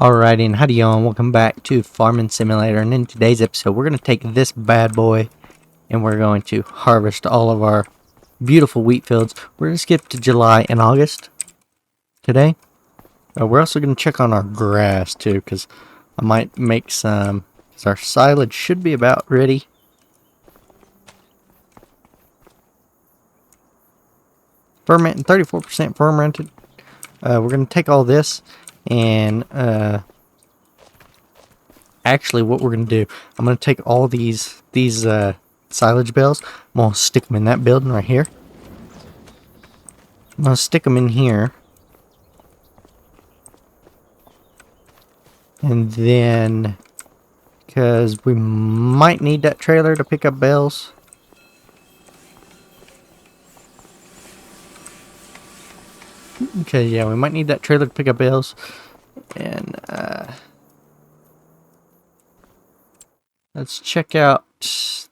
Alrighty, and howdy y'all, and welcome back to Farming Simulator. And in today's episode, we're going to take this bad boy and we're going to harvest all of our beautiful wheat fields. We're going to skip to July and August today. We're also going to check on our grass too, because I might make some, because our silage should be about ready. Fermenting, 34% fermented. We're going to take all this. And actually what we're going to do, I'm going to take all these silage bales. I'm going to stick them in that building right here. I'm going to stick them in here. And then, because we might need that trailer to pick up bales. Okay, yeah, we might need that trailer to pick up bales. And let's check out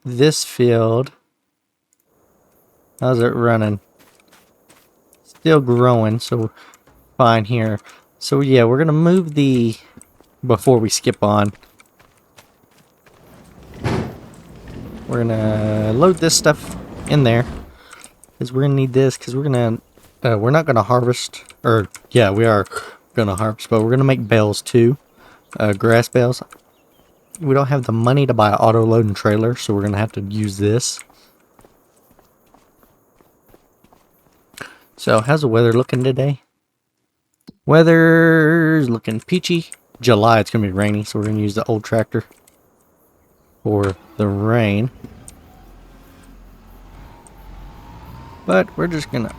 this field. How's it running? Still growing, so fine here. So yeah, we're gonna move the, before we skip on, we're gonna load this stuff in there, because we're gonna need this, because we're not gonna harvest, or yeah, we are gonna harvest, but we're gonna make bales too, grass bales. We don't have the money to buy an auto loading trailer, so we're gonna have to use this. So how's the weather looking today? Weather's looking peachy. July, it's gonna be rainy, so we're gonna use the old tractor for the rain. But we're just gonna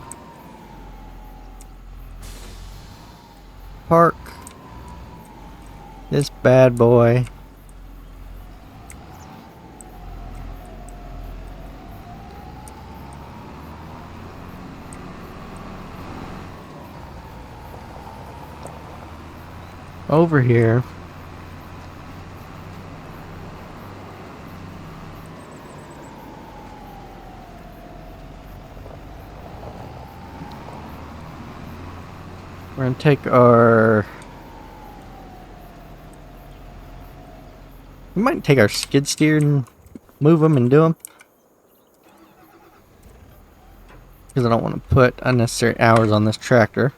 park this bad boy over here. We're gonna take our, we might take our skid steer and move them and do them, because I don't want to put unnecessary hours on this tractor.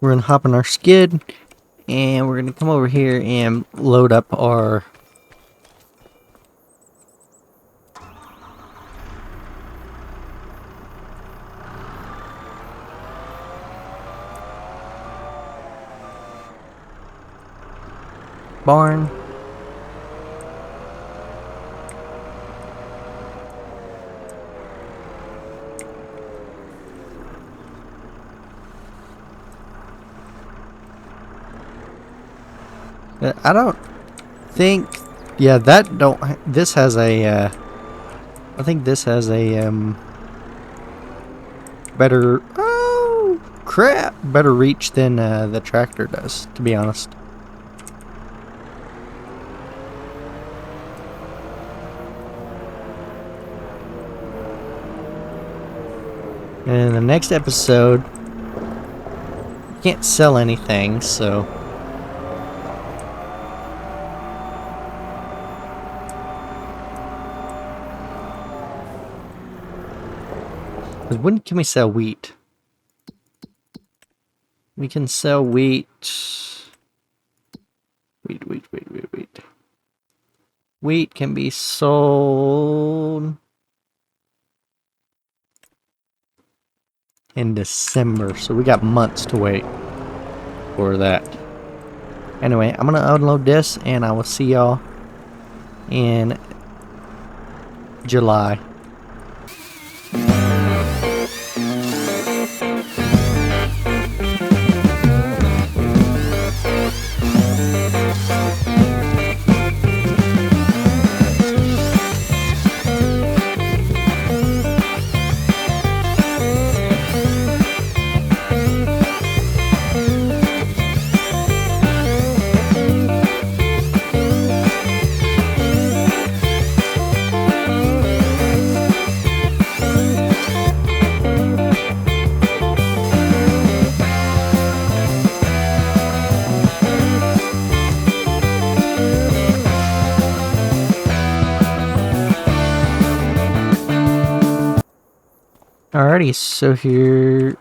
We're gonna hop in our skid and we're gonna come over here and load up our barn. I don't think, yeah, that don't, this has a, I think this has a, better, oh, crap, better reach than, the tractor does, to be honest. And in the next episode, can't sell anything, so when can we sell wheat? We can sell wheat. Wheat. Wheat can be sold in December, so we got months to wait for that. Anyway, I'm gonna unload this and I will see y'all in July. Alrighty, so here...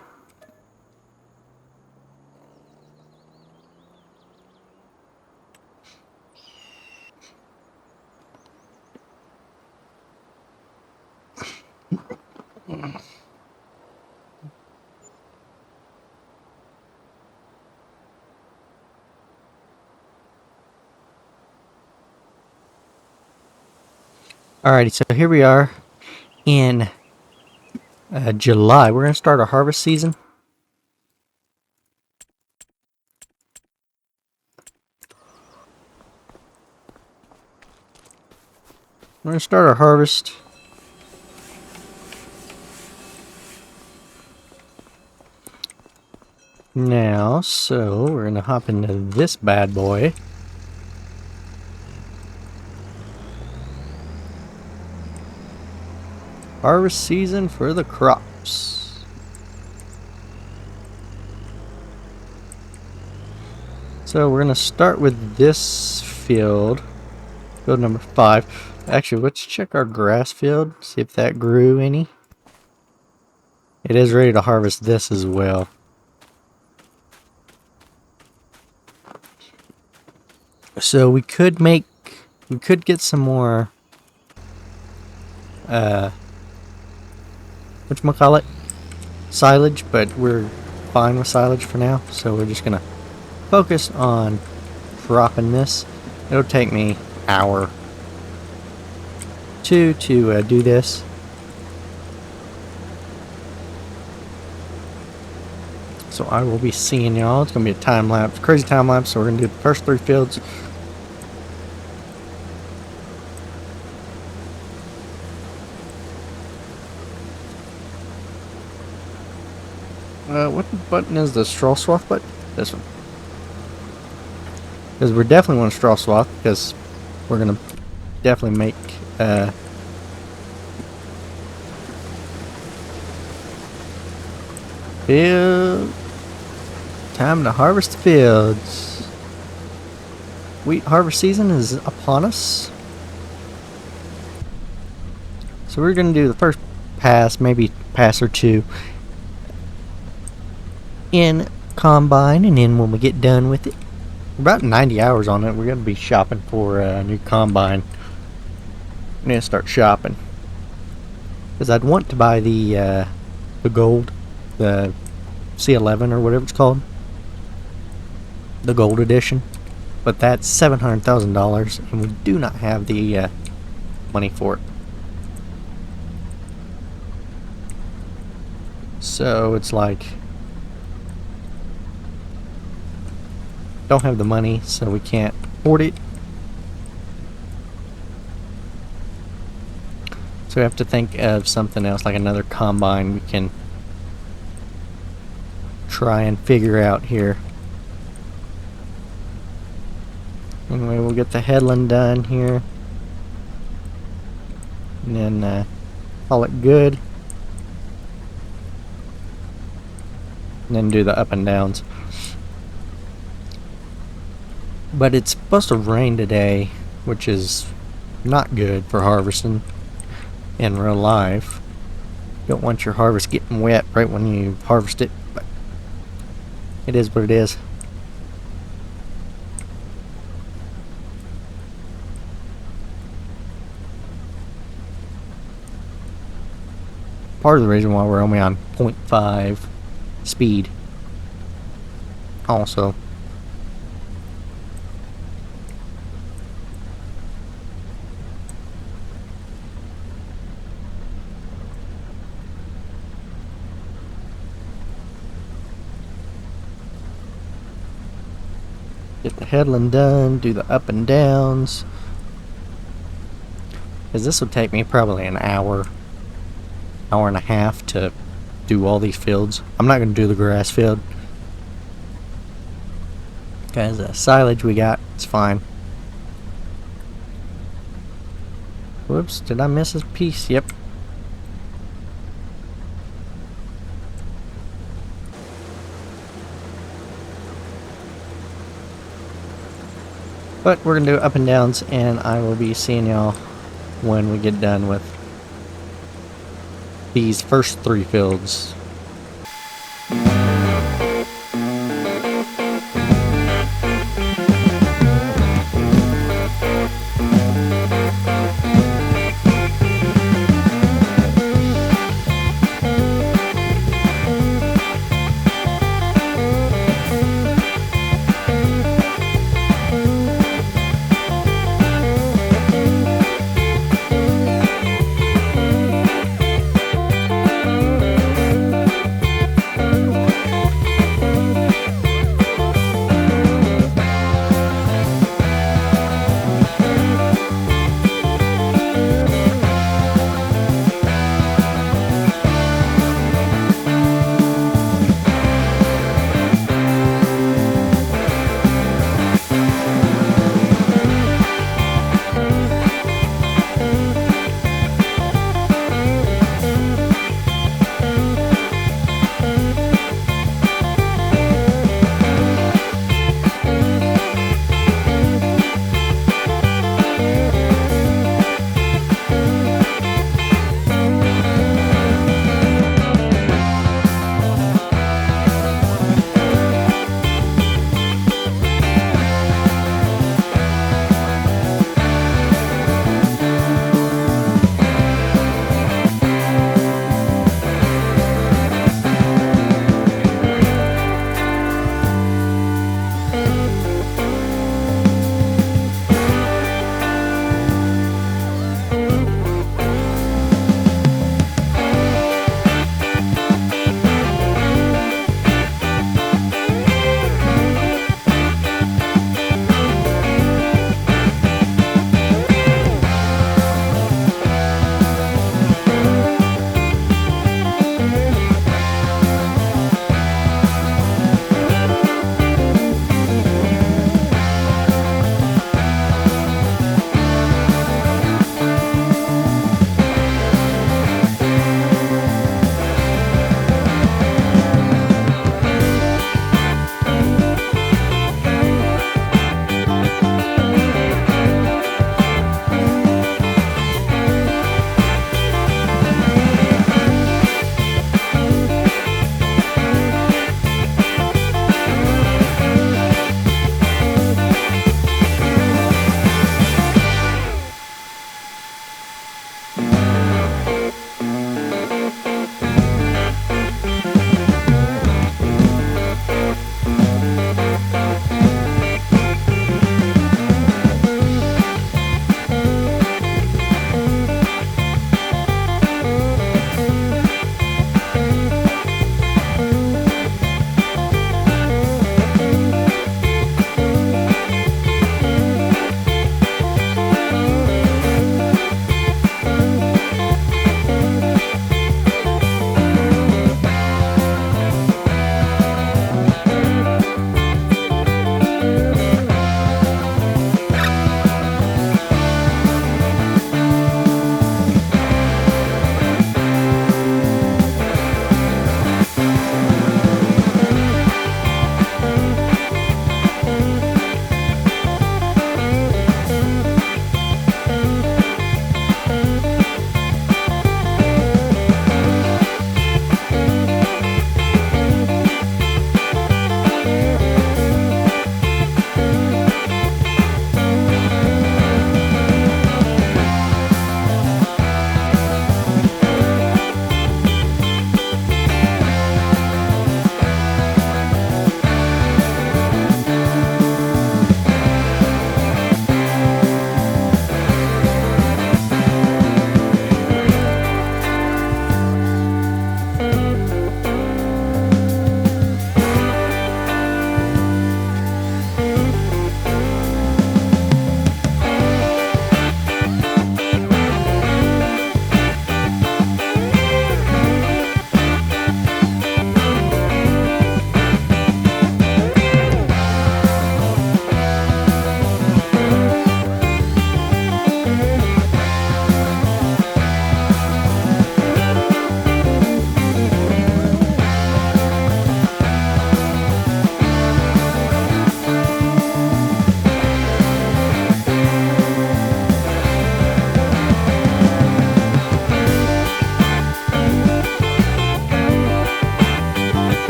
Alrighty, so here we are in July. We're going to start our harvest season. We're going to start our harvest. Now, so we're going to hop into this bad boy. Harvest season for the crops. So we're going to start with this field. Field number 5. Actually, let's check our grass field. See if that grew any. It is ready to harvest this as well. So we could get some more whatchamacallit, silage, but we're fine with silage for now, so we're just gonna focus on cropping this. It'll take me an hour to do this. So I will be seeing y'all. It's gonna be a time lapse, crazy time lapse. So we're gonna do the first 3 fields. What button is the straw swath button? This one. Because we're definitely want to straw swath, because we're gonna definitely make field. Time to harvest the fields. Wheat harvest season is upon us. So we're gonna do the first pass, maybe pass or 2 in combine, and then when we get done with it, about 90 hours on it, we're gonna be shopping for a new combine. I'm gonna start shopping because I'd want to buy the gold, the C11 or whatever it's called, the gold edition, but that's $700,000, and we do not have the money for it. So it's like, don't have the money, so we can't afford it. So we have to think of something else, like another combine we can try and figure out here. Anyway, we'll get the headland done here, and then call it good, and then do the up and downs. But it's supposed to rain today, which is not good for harvesting in real life. You don't want your harvest getting wet right when you harvest it, but it is what it is. Part of the reason why we're only on 0.5 speed also. Get the headland done, do the up and downs, because this will take me probably an hour and a half to do all these fields. I'm not going to do the grass field, because the silage we got, it's fine. Whoops, did I miss a piece? Yep. But we're going to do up and downs, and I will be seeing y'all when we get done with these first 3 fields.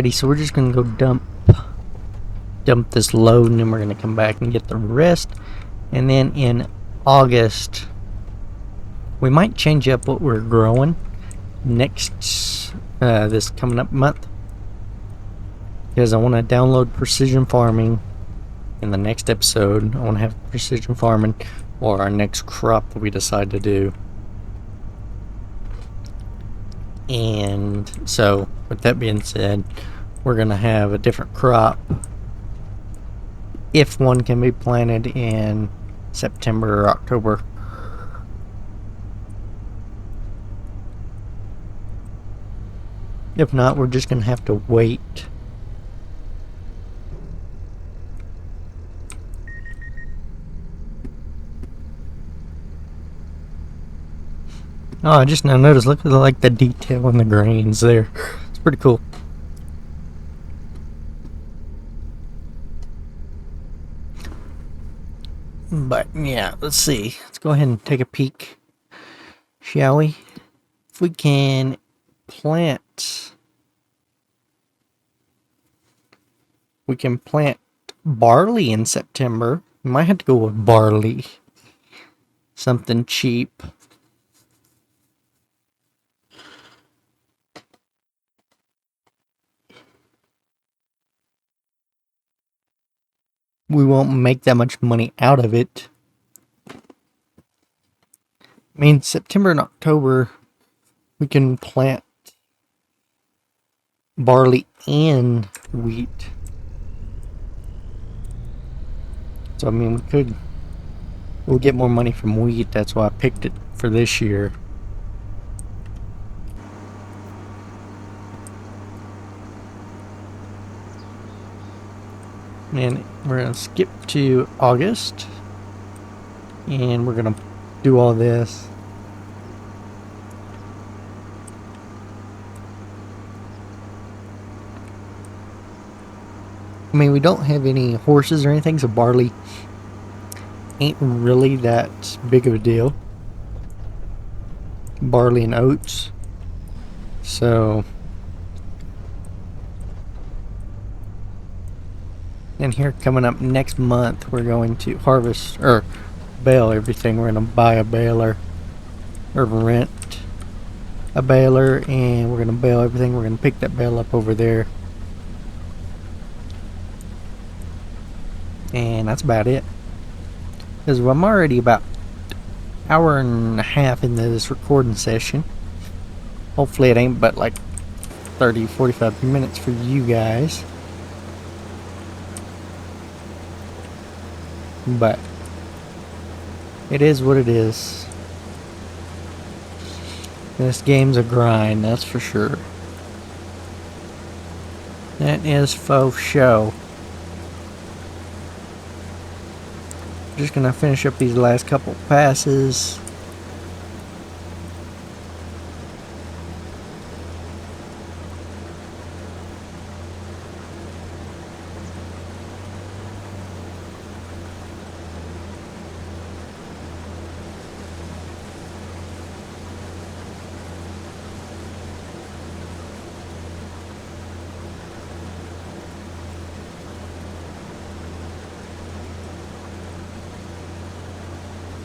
Alrighty, so we're just gonna go dump this load, and then we're gonna come back and get the rest. And then in August, we might change up what we're growing next this coming up month, because I want to download precision farming in the next episode. I want to have precision farming or our next crop that we decide to do. And so with that being said, we're gonna have a different crop if one can be planted in September or October. If not, we're just gonna have to wait. Oh, I just now noticed, look at like the detail in the grains there. It's pretty cool. But yeah, let's see. Let's go ahead and take a peek, shall we? If we can plant, barley in September. We might have to go with barley. Something cheap. We won't make that much money out of it. I mean, September and October, we can plant barley and wheat. So, I mean, we'll get more money from wheat. That's why I picked it for this year. And we're going to skip to August. And we're going to do all this. I mean, we don't have any horses or anything, so barley ain't really that big of a deal. Barley and oats. So... And here coming up next month, we're going to harvest, or bale everything. We're going to buy a baler, or rent a baler, and we're going to bale everything. We're going to pick that bale up over there. And that's about it. Because I'm already about an hour and a half into this recording session. Hopefully it ain't but like 30-45 minutes for you guys. But it is what it is. This game's a grind, that's for sure. That is faux show. Just gonna finish up these last couple passes.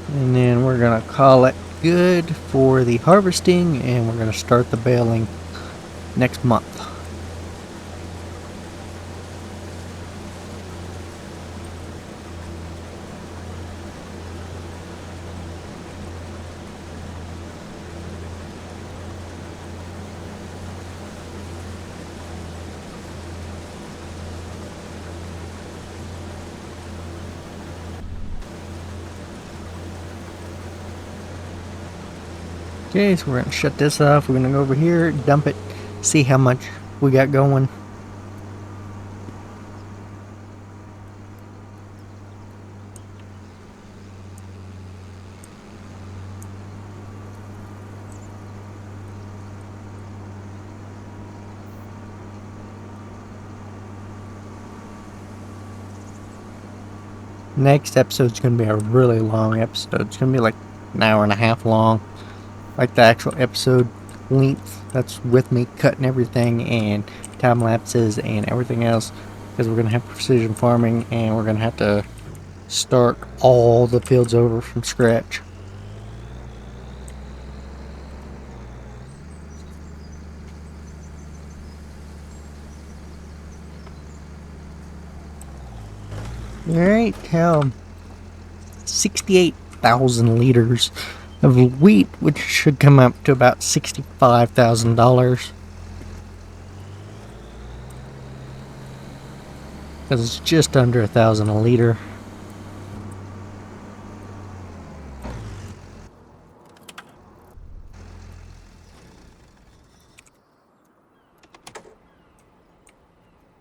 And then we're going to call it good for the harvesting, and we're going to start the baling next month. Okay, so we're going to shut this off. We're going to go over here, dump it, see how much we got going. Next episode's going to be a really long episode. It's going to be like an hour and a half long. Like the actual episode length. That's with me cutting everything and time lapses and everything else, because we're going to have precision farming and we're going to have to start all the fields over from scratch. Alright, 68,000 liters of wheat, which should come up to about $65,000. Because it's just under 1,000 a liter.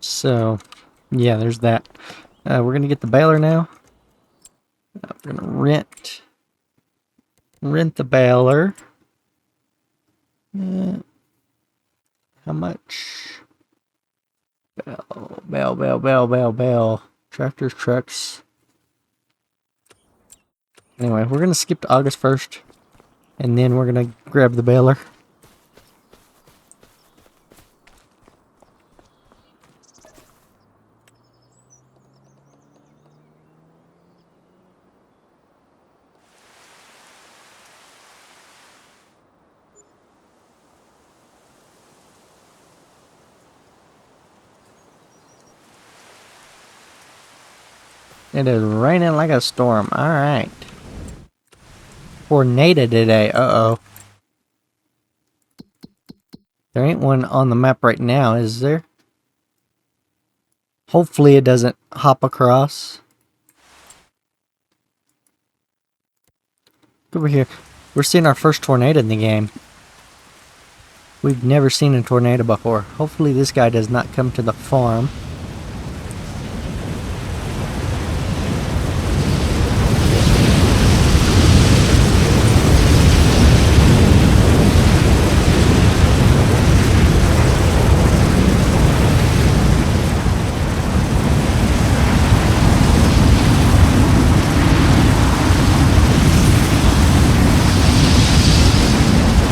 So, yeah, there's that. We're going to get the baler now. We're going to rent the baler. How much? Bale. Tractors, trucks. Anyway, we're going to skip to August 1st. And then we're going to grab the baler. It is raining like a storm. Alright. Tornado today. Uh-oh. There ain't one on the map right now, is there? Hopefully it doesn't hop across. Over here. We're seeing our first tornado in the game. We've never seen a tornado before. Hopefully this guy does not come to the farm.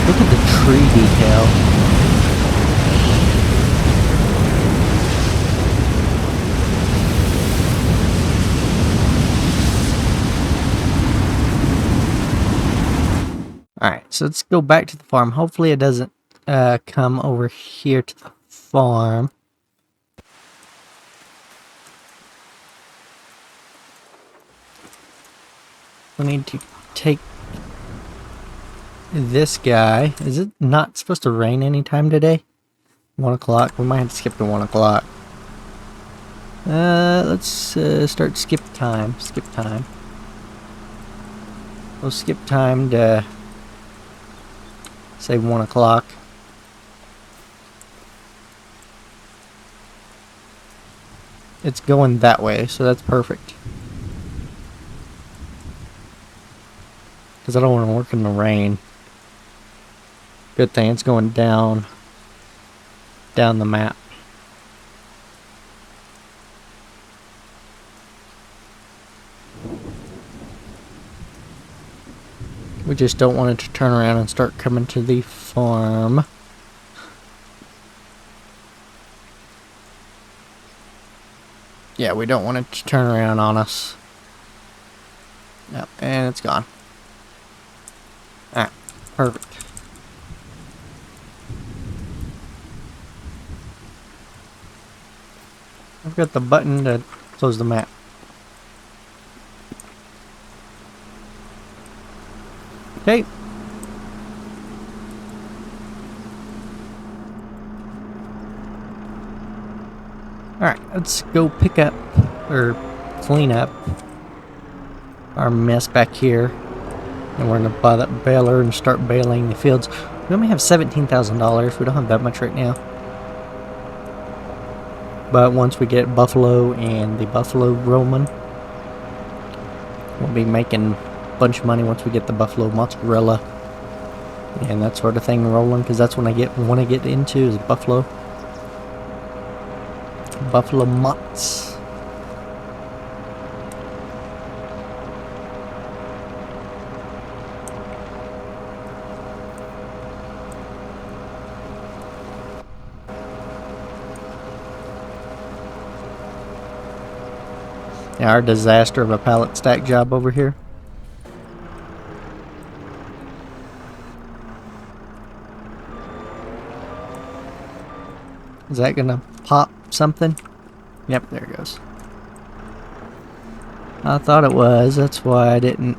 Look at the tree detail. Alright, so let's go back to the farm. Hopefully it doesn't come over here to the farm. We need to take this guy. Is it not supposed to rain anytime today? 1 o'clock? We might have to skip to 1 o'clock. Let's start skip time. Skip time. We'll skip time to say 1 o'clock. It's going that way, so that's perfect. Because I don't want to work in the rain. Good thing it's going down the map. We just don't want it to turn around and start coming to the farm. Yeah, we don't want it to turn around on us. Yep, and it's gone. Alright, perfect. I've got the button to close the map. Okay. Alright, let's go pick up, or clean up our mess back here. And we're going to buy that baler and start baling the fields. We only have $17,000. We don't have that much right now. But once we get Buffalo and the Buffalo Roman, we'll be making a bunch of money once we get the Buffalo Mozzarella and that sort of thing rolling, because that's when I want to get into is Buffalo Mozz. Our disaster of a pallet stack job over here. Is that gonna pop something? Yep, there it goes. I thought it was, that's why I didn't.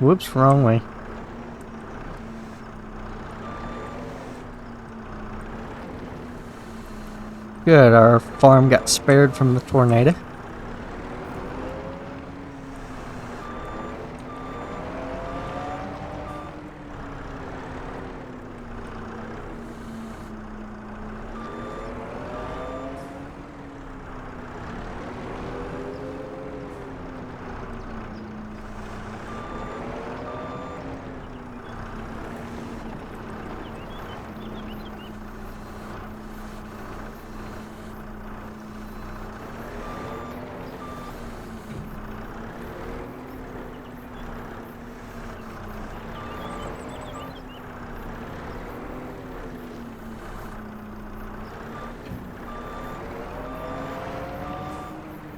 Whoops, wrong way. Good, our farm got spared from the tornado.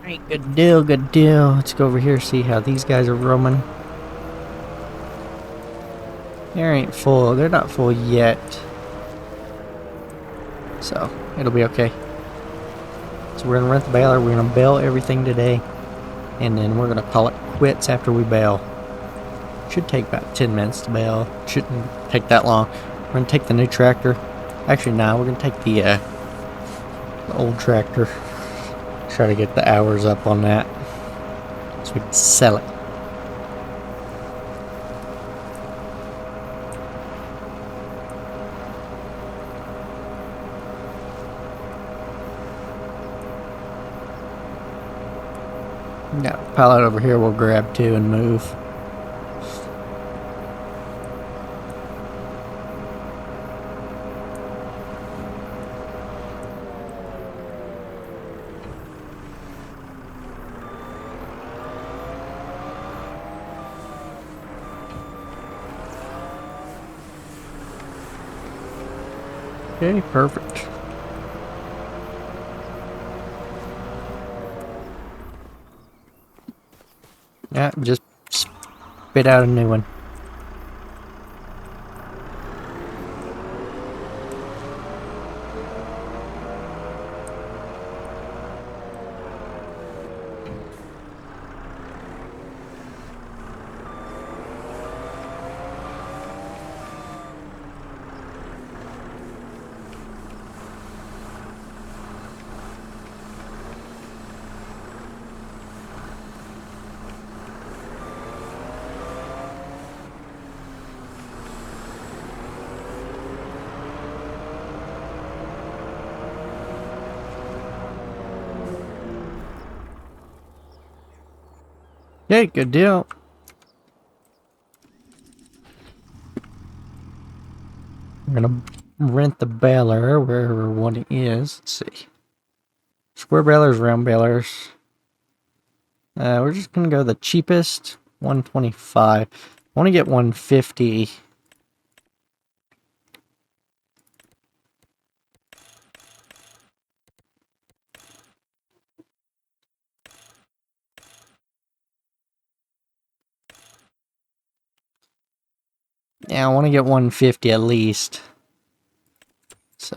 Alright, good deal, good deal. Let's go over here, see how these guys are roaming. They ain't full. They're not full yet. So, it'll be okay. So we're gonna rent the baler, we're gonna bale everything today, and then we're gonna call it quits after we bale. Should take about 10 minutes to bale. Shouldn't take that long. We're gonna take the new tractor. Actually, no, we're gonna take the old tractor. Try to get the hours up on that so we can sell it. Got a pallet over here we'll grab too and move. Okay, perfect. Yeah, just spit out a new one. Okay, good deal. I'm gonna rent the baler wherever one is. Let's see. Square balers, round balers. We're just gonna go the cheapest, 125. I want to get 150. Yeah, I want to get 150 at least. So.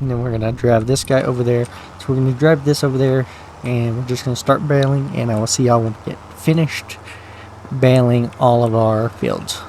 And then we're going to drive this guy over there. So we're going to drive this over there. And we're just going to start baling. And I will see y'all when we get finished baling all of our fields.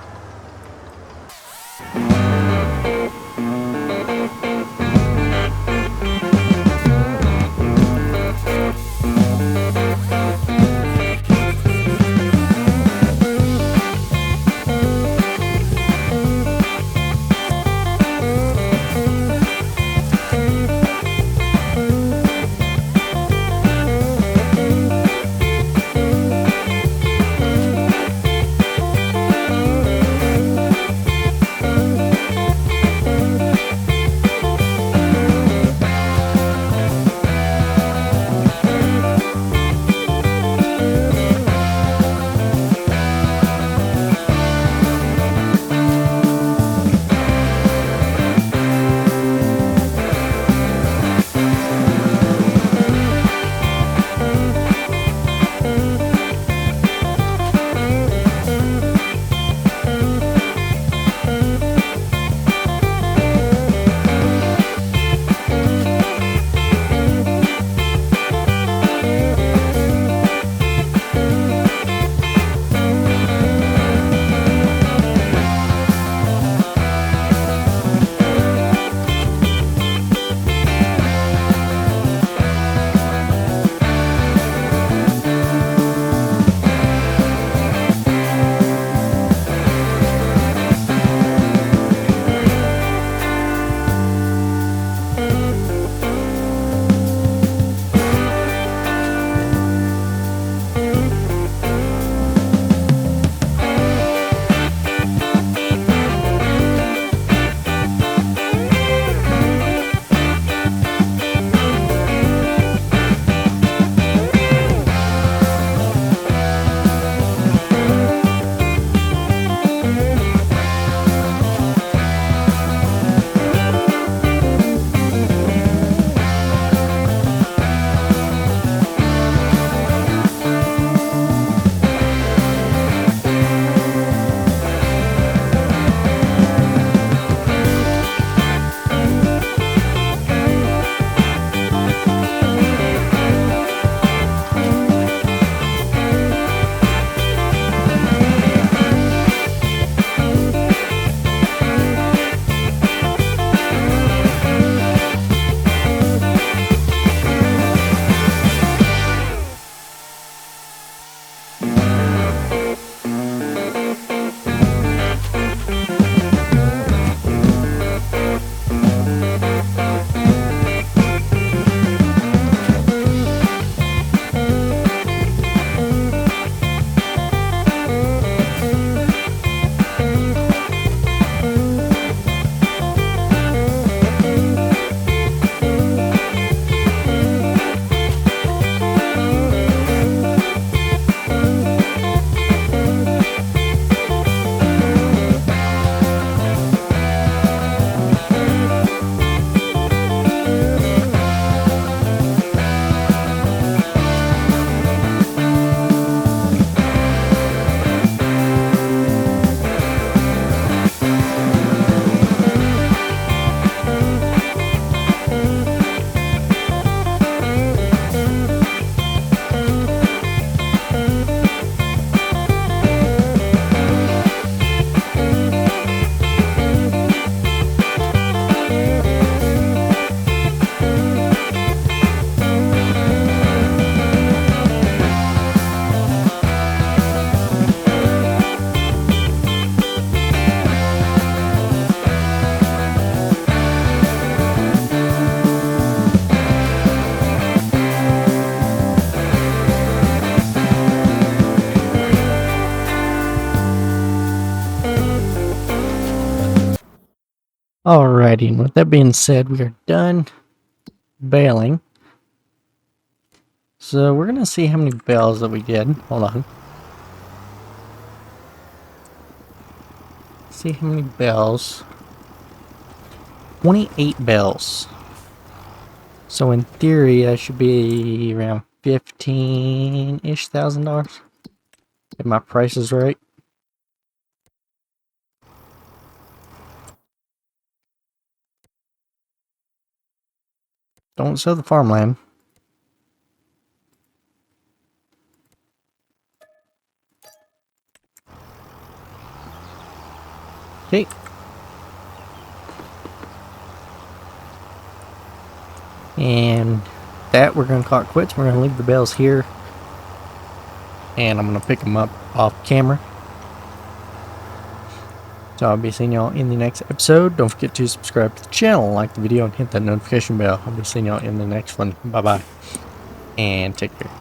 Alrighty, and with that being said, we are done baling. So we're gonna see how many bales that we did. Hold on. See how many bales. 28 bales. So in theory, that should be around 15-ish thousand dollars. If my price is right. Don't sell the farmland. Okay. And that we're going to call it quits. We're going to leave the bales here. And I'm going to pick them up off camera. So I'll be seeing y'all in the next episode. Don't forget to subscribe to the channel, like the video, and hit that notification bell. I'll be seeing y'all in the next one. Bye-bye. And take care.